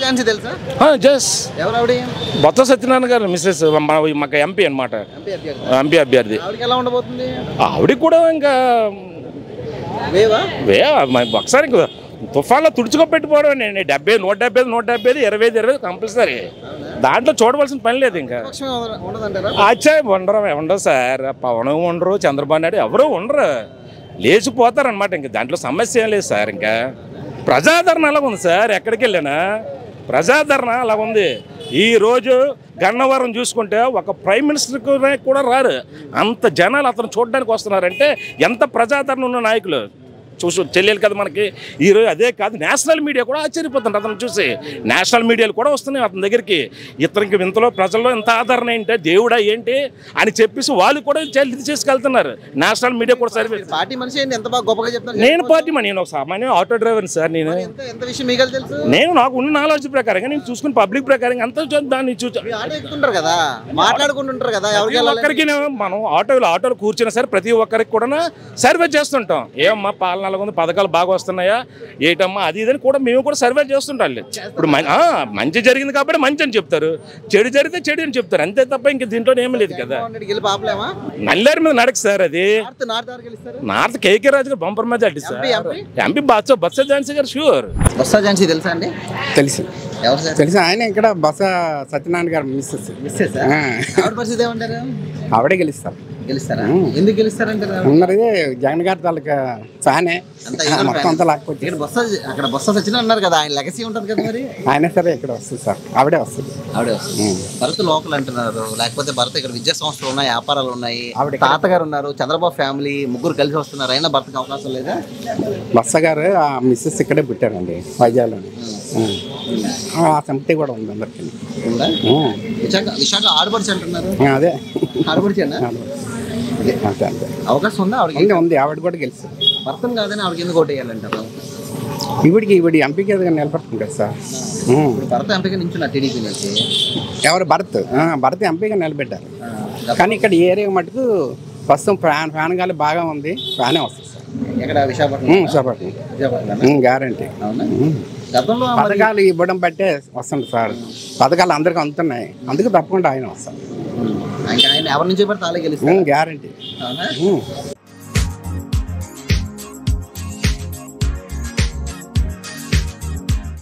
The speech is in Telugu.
ఝాన్సీ తెలుసా? జస్ ఎవరు ఆవిడ? బొత్స సత్యనారాయణ గారు మిస్సెస్ మాకు ఎంపీ అనమాట, ఎంపీ అభ్యర్థి. ఆవిడకి ఎలా ఉండబోతుంది? ఆవిడకి కూడా ఇంకా ఒకసారి ఇంకా తుఫాన్లో తుడుచుకోపెట్టిపోవడం. నేను 70, 175, 175, 25, 20 కంపల్సరీ. దాంట్లో చూడవలసిన పని లేదు. ఇంకా ఉండరు సార్. పవన్ ఉండరు, చంద్రబాబు నాయుడు ఎవరు ఉండరు, లేచిపోతారు అనమాట. ఇంక దాంట్లో సమస్య ఏం లేదు సార్. ఇంకా ప్రజాదరణ అలాగ ఉంది సార్. ఎక్కడికి వెళ్ళినా ప్రజాదరణ అలాగ ఉంది. ఈరోజు గన్నవరం చూసుకుంటే ఒక ప్రైమ్ మినిస్టర్ కూడా రారు, అంత జనాలు అతను చూడడానికి వస్తున్నారంటే ఎంత ప్రజాదరణ ఉన్న నాయకులు తెలియాలి కదా మనకి. ఈరోజు అదే కాదు, నేషనల్ మీడియా కూడా ఆశ్చర్యపోతుంది అతను చూసి. నేషనల్ మీడియాలు కూడా వస్తున్నాయి అతని దగ్గరికి. ఇతనికి ఇంతలో ప్రజల్లో ఎంత ఆదరణ ఏంటి, దేవుడా ఏంటి అని చెప్పేసి వాళ్ళు కూడా ఇది చేసుకెళ్తున్నారు. నేషనల్ మీడియా కూడా సర్వే. పార్టీ మనిషి ఎంత బాగా గొప్పగా చెప్తారు. నేను పార్టీ నేను ఒక సామాన్య ఆటో డ్రైవర్ సార్. నేను నాకు ఉన్న నాలెడ్జ్ ప్రకారంగా నేను చూసుకుని పబ్లిక్ ప్రకారంగా అంతా దాన్ని చూసుకుంటారు కదా, మాట్లాడుకుంటుంటారు కదా. ఒక్కరికి మనం ఆటోలు కూర్చున్నా సరే ప్రతి ఒక్కరికి కూడా సర్వే చేస్తుంటాం. ఏమమ్మా పాలన ఉంది, పథకాలు బాగా వస్తున్నాయా ఏటమ్మా అది ఇదని కూడా మేము కూడా సర్వే చేస్తుంటాం. ఇప్పుడు మంచి జరిగింది కాబట్టి మంచి అని చెప్తారు, చెడు జరిగితే చెడు అని చెప్తారు, అంతే తప్ప ఇంక దీంట్లో ఏమీ లేదు కదా. నల్లేరు మీద నడక సార్. అది నార్త్ కేకే రాజు గారు bumper majority sir. MP Botsa Jhansi గారు షూర్. బొత్స ఝాన్సీ తెలుసా అండి? తెలుసు తెలుసు. ఆయన ఇక్కడ బొత్స సత్యనారాయణ గారు మిస్సెస్. పరిస్థితి ఏమంటారు? ఆవిడే గెలుస్తారు. గెలుస్తారా? ఎందుకు గెలుస్తారంటారు? ఉన్నది జగన్ గారి తాలూకా ఫ్యానే మొత్తం అంతా లేకపోతే. అక్కడ బొత్స సత్యనారాయణ ఉన్నారు కదా, ఆయన లెగసీ ఉంటుంది కదా. మరి ఆయన సరే ఇక్కడ వస్తుంది సార్. ఆవిడే వస్తుంది. భరత్ లోకల్ అంటున్నారు, లేకపోతే భరత్ ఇక్కడ విద్యా సంస్థలు ఉన్నాయి, వ్యాపారాలు ఉన్నాయి, తాతగారు ఉన్నారు, చంద్రబాబు ఫ్యామిలీ ముగ్గురు కలిసి వస్తున్నారు. అయినా భర్తకి అవకాశం లేదా? బొత్స గారు ఆ మిస్సెస్ ఇక్కడే పుట్టారండి, వైజాగ్లోని. ఆ సంపత్తి కూడా ఉంది అందరికి. విశాఖ ఆడపడిచి అంటున్నారు. అదే ఆడపడిచి అవకాశం ఉందా? ఉంది. ఆవిడ కూడా గెలుస్తుంది. భర్తం కాదని ఆవిడకి ఎందుకు ఓటు వేయాలంటారు? ఈవిడ ఎంపీకి నిలబడుతుంది కదా సార్. భరత్ ఎంపీగా నించున్నారు టీడీపీ నుంచి. ఎవరు? భరత్ ఎంపీగా నిలబెట్టారు. కానీ ఇక్కడ ఈ ఏరియా మటుకు ప్రస్తుతం ఫ్యాన్ గాలి బాగా ఉంది, ఫ్యానే వస్తుంది సార్. ఎక్కడ? విశాఖపట్నం. గ్యారంటీ. పథకాలు ఇవ్వడం బట్టే వస్తుంది సార్. పథకాలు అందరికీ అందుతున్నాయి, అందుకు తప్పకుండా ఆయన వస్తారు. ఆయన ఎవరి నుంచి గ్యారంటీ.